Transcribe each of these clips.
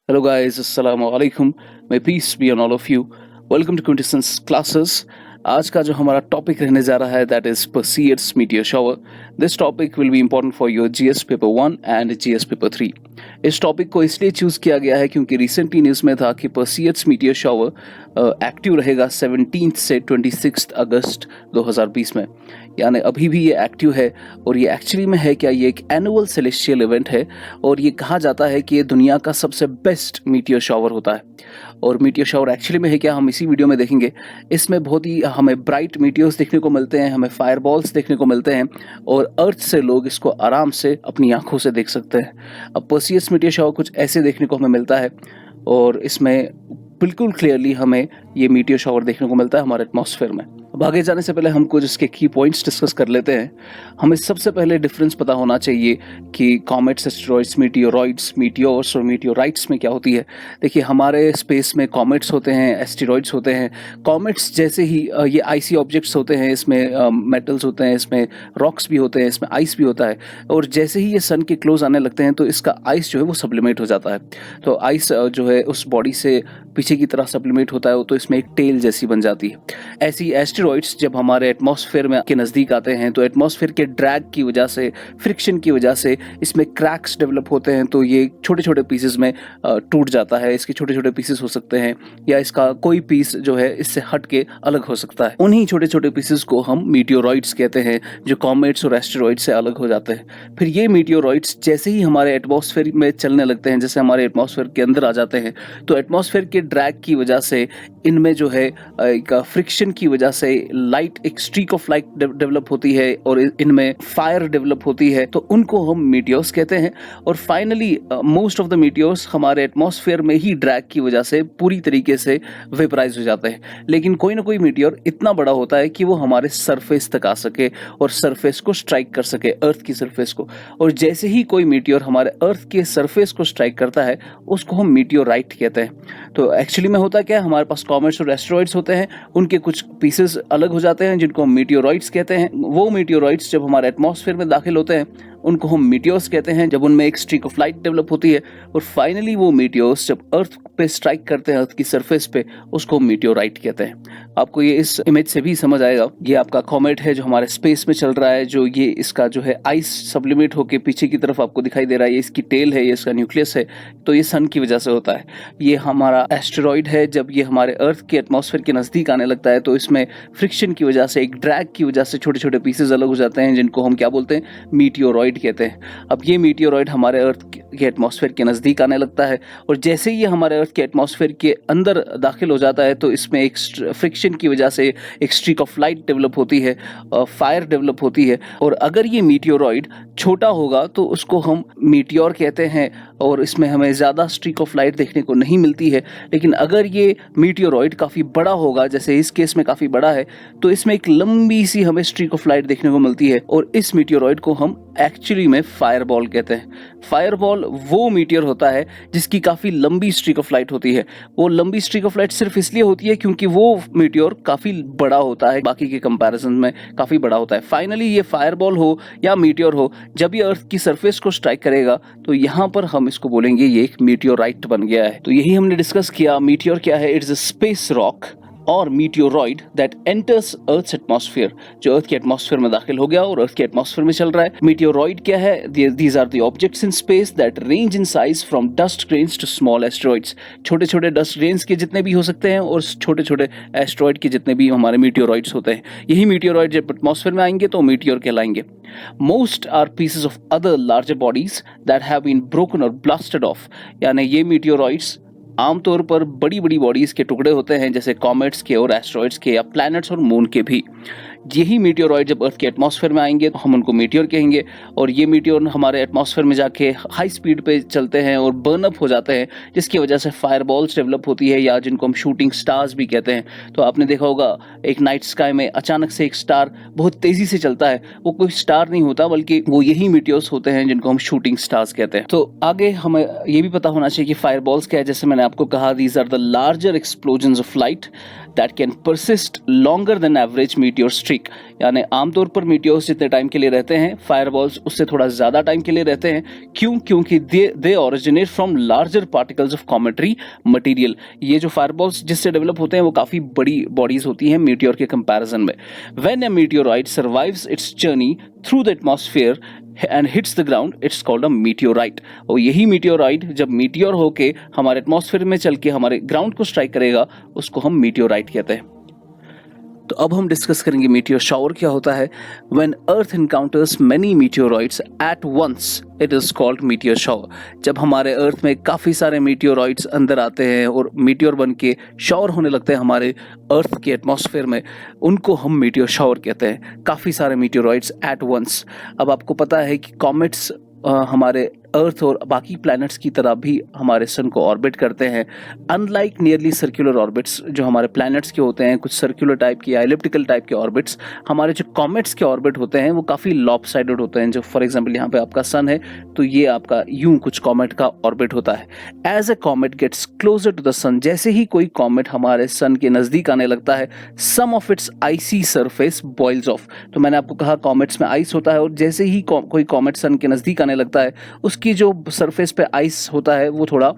Hello guys, Assalamu alaikum. May peace be on all of you. Welcome to Quintessence Classes. आज का जो हमारा topic रहने जा रहा है that is Perseids meteor shower. This topic will be important for your GS paper 1 and GS paper 3. इस topic को इसलिए चूज किया गया है क्योंकि रिसेंटली न्यूज़ में था कि Perseids meteor shower एक्टिव रहेगा 17 से 26 अगस्त 2020 में. यानी अभी भी ये एक्टिव है और ये एक्चुअली में है क्या, ये एक एनुअल सेलेस्टियल इवेंट है और ये कहा जाता है कि ये दुनिया का सबसे बेस्ट मीटियर शावर होता है. और मीटियर शावर एक्चुअली में है क्या, हम इसी वीडियो में देखेंगे. इसमें बहुत ही हमें ब्राइट मीटियर्स देखने को मिलते हैं, हमें फायरबॉल्स देखने को मिलते हैं और अर्थ से लोग इसको आराम से अपनी आंखों से देख सकते हैं. अब पर्सियड्स मीटियर शावर कुछ ऐसे देखने को हमें मिलता है और इसमें बिल्कुल क्लियरली हमें ये मीटियर शावर देखने को मिलता है हमारे एटमॉस्फेयर में. अब आगे जाने से पहले हम कुछ इसके की पॉइंट्स डिस्कस कर लेते हैं. हमें सबसे पहले डिफरेंस पता होना चाहिए कि कॉमेट्स, एस्टेरॉइड्स, मीटियोरॉइड्स, मीटियोर्स और मीटियोराइट्स में क्या होती है. देखिए, हमारे स्पेस में कॉमेट्स होते हैं, एस्टेरॉइड्स होते हैं. कॉमेट्स जैसे ही ये आइसी ऑब्जेक्ट्स होते हैं, इसमें मेटल्स होते हैं, इसमें रॉक्स भी होते हैं, इसमें आइस भी होता है. और जैसे ही ये सन के क्लोज आने लगते हैं तो इसका आइस जो है वो सब्लिमेट हो जाता है. तो आइस जो है उस बॉडी से पीछे की तरह सब्लिमेट होता है तो इसमें एक टेल जैसी बन जाती है. ऐसी एस्टेरॉइड्स जब हमारे एटमॉस्फेयर में के नज़दीक आते हैं तो एटमॉस्फेयर के ड्रैग की वजह से, फ्रिक्शन की वजह से इसमें क्रैक्स डेवलप होते हैं. तो ये छोटे छोटे पीसेस में टूट जाता है. इसके छोटे छोटे पीसेस हो सकते हैं या इसका कोई पीस जो है इससे हट के अलग हो सकता है. उन्हीं छोटे छोटे पीसेस को हम मीटियोरॉइड्स कहते हैं जो कॉमेट्स और एस्टेरॉइड से अलग हो जाते हैं. फिर ये मीटियोरॉइड्स जैसे ही हमारे एटमॉस्फेयर में चलने लगते हैं, जैसे हमारे एटमॉस्फेयर के अंदर आ जाते हैं, तो एटमॉस्फेयर के ड्रैग की वजह से इनमें जो है एक फ्रिक्शन की वजह से लाइट, एक स्ट्रीक ऑफ लाइट डेवलप होती है और इनमें फायर डेवलप होती है. तो उनको हम मीटियोर्स कहते हैं. और finally most of the meteors हमारे एटमॉस्फेयर में ही ड्रैग की वजह से पूरी तरीके से वेपराइज हो जाते हैं. लेकिन कोई ना कोई मीटियोर इतना बड़ा होता है कि वो हमारे सरफेस तक आ सके और सरफेस को स्ट्राइक कर सके, अर्थ की सरफेस को. और जैसे ही कोई मीटियोर हमारे अर्थ के सरफेस को स्ट्राइक करता है उसको हम मीटियोराइट कहते हैं. तो एक्चुअली में होता क्या है, हमारे पास कॉमेट्स और एस्टेरॉइड्स होते हैं, उनके कुछ पीसेस अलग हो जाते हैं जिनको हम मीटियोरॉइड्स कहते हैं. वो मीटियोरॉइड्स जब हमारे एटमॉस्फेयर में दाखिल होते हैं उनको हम मीटियोर्स कहते हैं, जब उनमें एक स्ट्रीक ऑफ लाइट डेवलप होती है. और फाइनली वो मीटियोर्स जब अर्थ पे स्ट्राइक करते हैं, अर्थ की सरफेस पे, उसको मीटियोराइट कहते हैं. आपको ये इस इमेज से भी समझ आएगा. ये आपका कॉमेट है जो हमारे स्पेस में चल रहा है, जो ये इसका जो है आइस सब्लिमेट होके पीछे की तरफ आपको दिखाई दे रहा है. ये इसकी टेल है, ये इसका न्यूक्लियस है. तो ये सन की वजह से होता है. ये हमारा एस्टेरॉइड है. जब ये हमारे अर्थ के एटमॉस्फेयर के नजदीक आने लगता है तो इसमें फ्रिक्शन की वजह से, एक ड्रैग की वजह से छोटे छोटे पीसेस अलग हो जाते हैं जिनको हम क्या बोलते हैं, मीटियोरॉइड कहते हैं. अब ये मीटियोरॉइड हमारे अर्थ के एटमॉस्फेयर के नज़दीक आने लगता है और जैसे ही ये हमारे अर्थ के एटमॉस्फेयर के अंदर दाखिल हो जाता है तो इसमें एक फ्रिक्शन की वजह से एक स्ट्रीक ऑफ लाइट डेवलप होती है, फायर डेवलप होती है. और अगर ये मीटियोरॉइड छोटा होगा तो उसको हम मीटियोर कहते हैं और इसमें हमें ज़्यादा स्ट्रीक ऑफ लाइट देखने को नहीं मिलती है. लेकिन अगर ये मीटियोरॉइड काफ़ी बड़ा होगा, जैसे इस केस में काफ़ी बड़ा है, तो इसमें एक लंबी सी हमें स्ट्रीक ऑफ लाइट देखने को मिलती है और इस मीटियोरॉइड को हम एक्चुअली में फायरबॉल कहते हैं. फायरबॉल वो मीटियर होता है जिसकी काफ़ी लंबी स्ट्रीक ऑफ लाइट होती है. वो लंबी स्ट्रीक ऑफ लाइट सिर्फ इसलिए होती है क्योंकि वो मीटियोर काफ़ी बड़ा होता है, बाकी के कंपैरिजन में काफ़ी बड़ा होता है. फाइनली ये फायरबॉल हो या मीटियोर हो, जब ये अर्थ की सरफेस को स्ट्राइक करेगा तो यहाँ पर हम इसको बोलेंगे ये एक मीटियोराइट बन गया है. तो यही हमने डिस्कस किया. मीटियोर क्या है? It's a space rock or meteoroid that enters earth's atmosphere, जो अर्थ के एटमॉस्फेयर में दाखिल हो गया और अर्थ के एटमॉस्फेयर में चल रहा है. मीटियोरॉइड क्या है? These are the objects in space that range in size from dust grains to small asteroids. छोटे छोटे डस्ट ग्रेन्स के जितने भी हो सकते हैं और छोटे छोटे एस्टेरॉइड के जितने भी हमारे मीटियोरॉइड्स होते हैं. यही मीटियोरॉइड जब एटमॉस्फेयर में आएंगे तो मीटियोर कहलाएंगे. Most are pieces of other larger bodies that have been broken और ब्लास्टेड ऑफ. यानी ये मीटियोरॉइड्स आमतौर पर बड़ी बड़ी बॉडीज़ के टुकड़े होते हैं, जैसे कॉमेट्स के और एस्टेरॉइड्स के या प्लैनेट्स और मून के भी. यही मीटियोरॉइड जब अर्थ के एटमॉस्फेयर में आएंगे तो हम उनको मीटियोर कहेंगे. और ये मीटियोर हमारे एटमॉस्फेयर में जाके हाई स्पीड पे चलते हैं और बर्न अप हो जाते हैं, जिसकी वजह से फायरबॉल्स डेवलप होती है या जिनको हम शूटिंग स्टार्स भी कहते हैं. तो आपने देखा होगा एक नाइट स्काई में अचानक से एक स्टार बहुत तेज़ी से चलता है. वो कोई स्टार नहीं होता बल्कि वो यही मीटियोर्स होते हैं जिनको हम शूटिंग स्टार्स कहते हैं. तो आगे हमें ये भी पता होना चाहिए कि फायरबॉल्स क्या है. जैसे मैंने आपको कहा, these are the larger explosions of light that can persist longer than average meteor streak, यानी आमतौर पर मीटियोर्स जितने टाइम के लिए रहते हैं, फायरबॉल्स उससे थोड़ा ज्यादा टाइम के लिए रहते हैं। क्यों? क्योंकि they originate from larger particles of cometary material. ये जो फायरबॉल्स जिससे डेवलप होते हैं वो काफी बड़ी बॉडीज होती हैं मीटियोर के कंपैरिजन में। When a meteorite survives it's journey through the atmosphere and hits the ground, it's called a meteorite. और यही मीटियोराइट जब मीटियोर होके हमारे एटमॉस्फेयर में चल के हमारे ग्राउंड को स्ट्राइक करेगा, उसको हम मीटियोराइट कहते हैं। तो अब हम डिस्कस करेंगे मीटियोर शावर क्या होता है। When earth encounters many meteorites at once, it is called meteor shower. जब हमारे अर्थ में काफ़ी सारे मीटियोराइट्स अंदर आते हैं और मीटियोर बन के शावर होने लगते हैं हमारे अर्थ के एटमॉस्फेयर में, उनको हम मीटियोर शावर कहते हैं। काफ़ी सारे मीटियोराइट्स एट वंस। अब आपको पता है कि कॉमेट्स हमारे अर्थ और बाकी प्लैनेट्स की तरह भी हमारे सन को ऑर्बिट करते हैं। अनलाइक नियरली सर्कुलर ऑर्बिट्स जो हमारे प्लैनेट्स के होते हैं, कुछ सर्कुलर टाइप के या एलिप्टिकल टाइप के ऑर्बिट्स, हमारे जो कॉमेट्स के ऑर्बिट होते हैं वो काफ़ी लॉपसाइडेड होते हैं। जो फॉर एग्जांपल यहाँ पे आपका सन है तो ये आपका यूं कुछ कॉमेट का ऑर्बिट होता है। As a comet gets closer to the sun, जैसे ही कोई कॉमेट हमारे सन के नज़दीक आने लगता है, some of its icy surface boils off. तो मैंने आपको कहा कॉमेट्स में आइस होता है और जैसे ही कोई कॉमेट सन के नज़दीक आने लगता है, उसकी जो सरफेस पे आइस होता है वो थोड़ा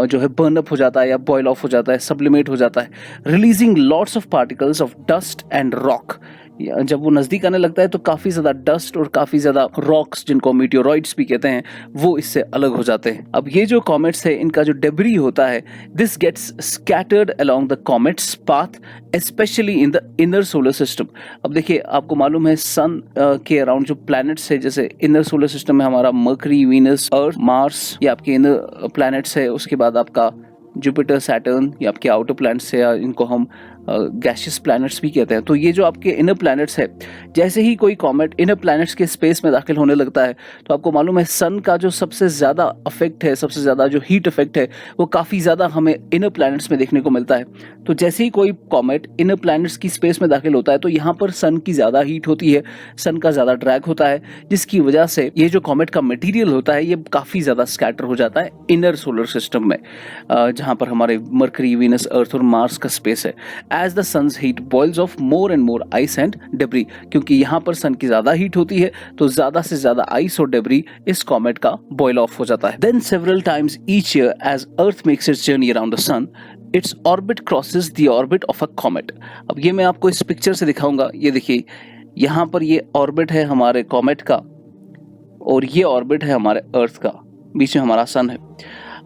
जो है बर्न अप हो जाता है या बॉयल ऑफ हो जाता है, सब्लिमेट हो जाता है, releasing lots of particles of dust and rock. जब वो नज़दीक आने लगता है तो काफ़ी ज़्यादा डस्ट और काफ़ी ज़्यादा रॉक्स, जिनको मीटियोरॉइड्स भी कहते हैं, वो इससे अलग हो जाते हैं। अब ये जो कॉमेट्स है, इनका जो डेब्री होता है, this gets scattered along the comet's path, specially in the inner solar system. अब देखिए, आपको मालूम है सन के अराउंड जो प्लैनेट्स है, जैसे इनर सोलर सिस्टम में हमारा मर्करी, वीनस, अर्थ, मार्स, ये आपके इनर प्लैनेट्स है। उसके बाद आपका जुपिटर, सैटर्न, ये आपके आउटर प्लैनेट्स है, या इनको हम गैसियस प्लैनेट्स भी कहते हैं। तो ये जो आपके इनर प्लैनेट्स है, जैसे ही कोई कॉमेट इनर प्लैनेट्स के स्पेस में दाखिल होने लगता है, तो आपको मालूम है सन का जो सबसे ज़्यादा इफेक्ट है, सबसे ज़्यादा जो हीट इफेक्ट है, वो काफ़ी ज़्यादा हमें इनर प्लैनेट्स में देखने को मिलता है। तो जैसे ही कोई कॉमेट इनर प्लैनेट्स की स्पेस में दाखिल होता है, तो यहाँ पर सन की ज़्यादा हीट होती है, सन का ज़्यादा ड्रैग होता है, जिसकी वजह से ये जो कॉमेट का मटीरियल होता है, ये काफ़ी ज़्यादा स्कैटर हो जाता है इनर सोलर सिस्टम में, जहाँ पर हमारे मर्करी, वीनस, अर्थ और मार्स का स्पेस है। As the sun's heat boils off more and more ice and debris, क्योंकि यहाँ पर सन की ज़्यादा हीट होती है, तो ज़्यादा से ज़्यादा आइस और डेब्री इस कॉमेट का बॉयल ऑफ हो जाता है। Then several times each year as earth makes its journey around the sun, its orbit crosses the orbit of a comet. अब ये मैं आपको इस पिक्चर से दिखाऊंगा। ये देखिए, यहाँ पर ये ऑर्बिट है हमारे कॉमेट का और ये ऑर्बिट है हमारे अर्थ का, बीच में हमारा सन है।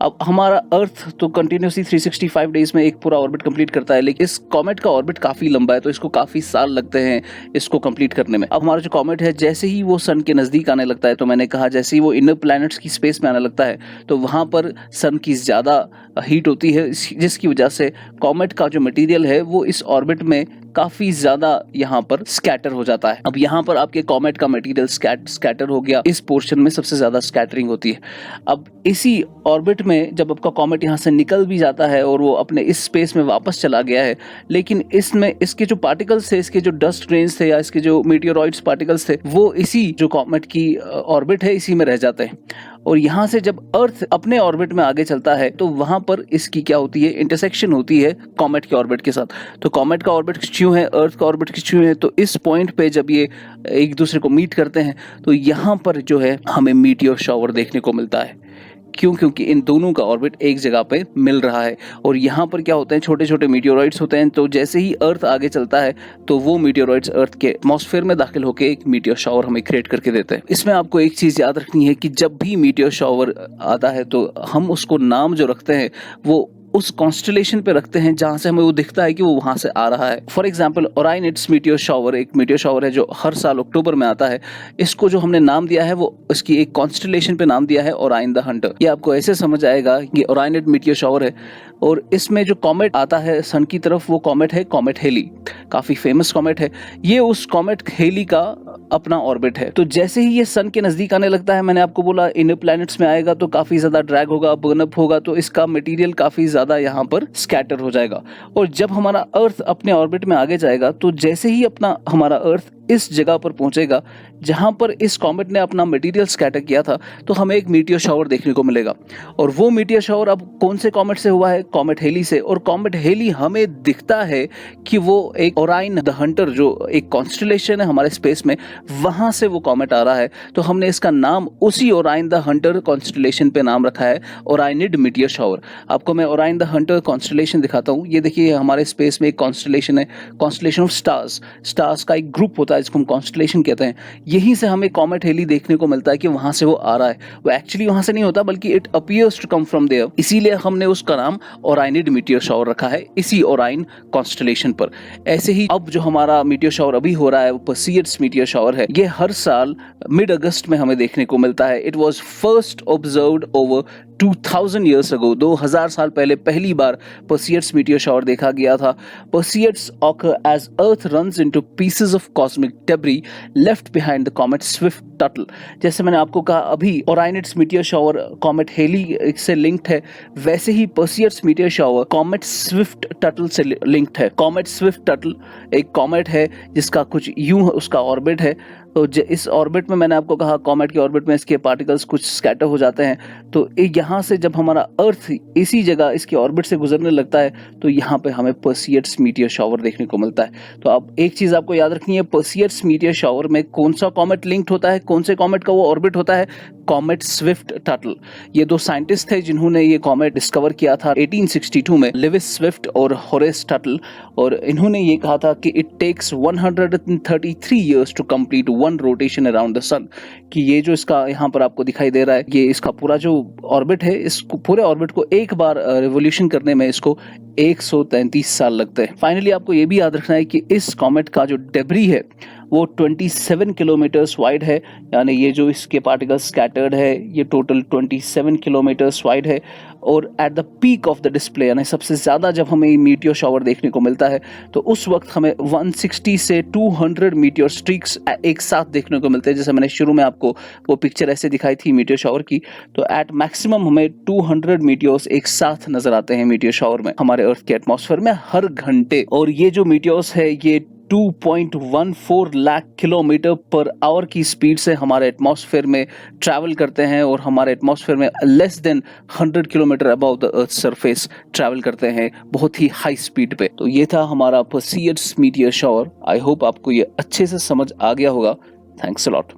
अब हमारा अर्थ तो कंटिन्यूसली 365 डेज में एक पूरा ऑर्बिट कंप्लीट करता है, लेकिन इस कॉमेट का ऑर्बिट काफ़ी लंबा है, तो इसको काफ़ी साल लगते हैं इसको कंप्लीट करने में। अब हमारा जो कॉमेट है, जैसे ही वो सन के नज़दीक आने लगता है, तो मैंने कहा जैसे ही वो इनर प्लैनेट्स की स्पेस में आने लगता है, तो वहाँ पर सन की ज़्यादा हीट होती है, जिसकी वजह से कॉमेट का जो मटीरियल है वो इस ऑर्बिट में काफ़ी ज़्यादा यहाँ पर स्कैटर हो जाता है। अब यहाँ पर आपके कॉमेट का मटेरियल स्कैटर हो गया, इस पोर्शन में सबसे ज़्यादा स्कैटरिंग होती है। अब इसी ऑर्बिट में जब आपका कॉमेट यहाँ से निकल भी जाता है और वो अपने इस स्पेस में वापस चला गया है, लेकिन इसमें इसके जो पार्टिकल्स थे, इसके जो डस्ट ग्रेन्स थे या इसके जो मीटियोरॉइड्स पार्टिकल्स थे, वो इसी जो कॉमेट की ऑर्बिट है, इसी में रह जाते हैं। और यहाँ से जब अर्थ अपने ऑर्बिट में आगे चलता है, तो वहाँ पर इसकी क्या होती है, इंटरसेक्शन होती है कॉमेट के ऑर्बिट के साथ। तो कॉमेट का ऑर्बिट क्यों है, अर्थ का ऑर्बिट क्यों है, तो इस पॉइंट पे जब ये एक दूसरे को मीट करते हैं, तो यहाँ पर जो है हमें मीटियोर शावर देखने को मिलता है। क्यों? क्योंकि इन दोनों का ऑर्बिट एक जगह पे मिल रहा है। और यहाँ पर क्या होते हैं, छोटे छोटे मीटियोरॉइड्स होते हैं, तो जैसे ही अर्थ आगे चलता है, तो वो मीटियोरॉइड्स अर्थ के एटमॉस्फेयर में दाखिल होकर एक मीटियोर शावर हमें क्रिएट करके देते हैं। इसमें आपको एक चीज़ याद रखनी है कि जब भी मीटियोर शावर आता है, तो हम उसको नाम जो रखते हैं वो उस कॉन्स्टलेशन पे रखते हैं जहाँ से हमें वो दिखता है कि वो वहाँ से आ रहा है। फॉर एग्जाम्पल, ओराइनिड्स मीटियोर शावर एक मीटियोर शावर है जो हर साल अक्टूबर में आता है। इसको जो हमने नाम दिया है, वो इसकी एक कॉन्स्टलेशन पे नाम दिया है, ओराइन द हंटर। ये आपको ऐसे समझ आएगा कि ओराइनिड मीटियोर शावर है, और इसमें जो कॉमेट आता है सन की तरफ, वो कॉमेट है कॉमेट हेली। काफ़ी फेमस कॉमेट है ये। उस कॉमेट हेली का अपना ऑर्बिट है। तो जैसे ही ये सन के नज़दीक आने लगता है, मैंने आपको बोला इनर प्लैनेट्स में आएगा तो काफ़ी ज़्यादा ड्रैग होगा, बर्न अप होगा, तो इसका मटेरियल काफ़ी ज़्यादा यहाँ पर स्कैटर हो जाएगा। और जब हमारा अर्थ अपने ऑर्बिट में आगे जाएगा, तो जैसे ही हमारा अर्थ इस जगह पर पहुंचेगा जहां पर इस कॉमेट ने अपना मटेरियल स्कैटर किया था, तो हमें एक मीटियोर शावर देखने को मिलेगा। और वो मीटियोर शावर अब कौन से कॉमेट से हुआ है? कॉमेट हेली से। और कॉमेट हेली हमें दिखता है कि वो एक ओराइन द हंटर, जो एक कॉन्स्टलेशन है हमारे स्पेस में, वहां से वो कॉमेट आ रहा है। तो हमने इसका नाम उसी ओराइन द हंटर कॉन्स्टलेशन पे नाम रखा है, ओराइनिड मीटियोर शावर। आपको मैं ओराइन द हंटर कॉन्स्टलेशन दिखाता हूँ। ये देखिए हमारे स्पेस में एक कॉन्स्टलेशन है, कॉन्स्टलेशन ऑफ स्टार्स। स्टार्स का एक ग्रुप होता है जिसको हम कॉन्स्टलेशन कहते हैं। यहीं से हमें कॉमेट हेली देखने को मिलता है कि वहां से वो आ रहा है। वो एक्चुअली वहां से नहीं होता, बल्कि it appears to come from there, इसीलिए हमने उसका नाम ओराइनिड मीटियोर शावर रखा है इसी ओराइन कॉन्स्टलेशन पर। ऐसे ही अब जो हमारा मीटियोर शावर अभी हो रहा है वो पर्सियड्स मीटियोर शावर है। ये हर साल मिड अगस्त में हमें देखने को मिलता है। It was first observed over 2000 years ago, 2000 साल पहले पहली बार पर्सियड्स मीटियोर शावर देखा गया था। पर्सियड्स occur as Earth runs into pieces of cosmic debris left behind the comet Swift Tuttle। जैसे मैंने आपको कहा अभी Orionids meteor shower comet Halley से लिंक्ड है, वैसे ही Perseids meteor shower comet Swift Tuttle से लिंक्ड है। कॉमेट स्विफ्ट टटल एक कॉमेट है जिसका कुछ यूं उसका ऑर्बिट है। तो इस ऑर्बिट में मैंने आपको कहा कॉमेट के ऑर्बिट में इसके पार्टिकल्स कुछ स्कैटर हो जाते हैं। तो यहाँ से जब हमारा अर्थ इसी जगह इसके ऑर्बिट से गुजरने लगता है तो यहाँ पे हमें पर्सियड्स मीटियोर शावर देखने को मिलता है। तो अब एक चीज़ आपको याद रखनी है, पर्सियड्स मीटियोर शावर में कौन सा कॉमेट लिंक्ड होता है, कौन से कॉमेट का वो ऑर्बिट होता है? Comet Swift Tuttle. ये दो साइंटिस्ट थे जिन्होंने ये कॉमेट डिस्कवर किया था 1862 में, लिविस स्विफ्ट और होरेस टटल। और इन्होंने ये कहा था कि it takes 133 years to complete one rotation around the sun, कि ये जो इसका यहाँ पर आपको दिखाई दे रहा है, ये इसका पूरा जो ऑर्बिट है, इस पूरे ऑर्बिट को एक बार रिवोल्यूशन करने में इसको 133 साल लगते हैं। फाइनली आपको ये भी याद रखना है कि इस कॉमेट का जो डेब्री है वो 27 किलोमीटर्स वाइड है, यानी ये जो इसके पार्टिकल्स स्कैटर्ड है ये टोटल 27 किलोमीटर्स वाइड है। और at the peak of the display, यानी सबसे ज़्यादा जब हमें मीटियोर शावर देखने को मिलता है तो उस वक्त हमें 160 से 200 मीटियोर स्ट्रीक्स एक साथ देखने को मिलते हैं। जैसे मैंने शुरू में आपको वो पिक्चर ऐसे दिखाई थी मीटियोर शावर की, तो एट मैक्सिमम हमें 200 मीटियोर्स एक साथ नजर आते हैं मीटियोर शावर में हमारे अर्थ के एटमॉस्फेयर में हर घंटे। और ये जो मीटियोर्स है ये 2.14 लाख किलोमीटर पर आवर की स्पीड से हमारे एटमॉस्फेयर में ट्रैवल करते हैं और हमारे एटमॉस्फेयर में less than 100 kilometre above the earth surface travel करते हैं, बहुत ही हाई स्पीड पे। तो ये था हमारा पर्सियड्स मीटियोर शावर। आई होप आपको ये अच्छे से समझ आ गया होगा। Thanks a lot.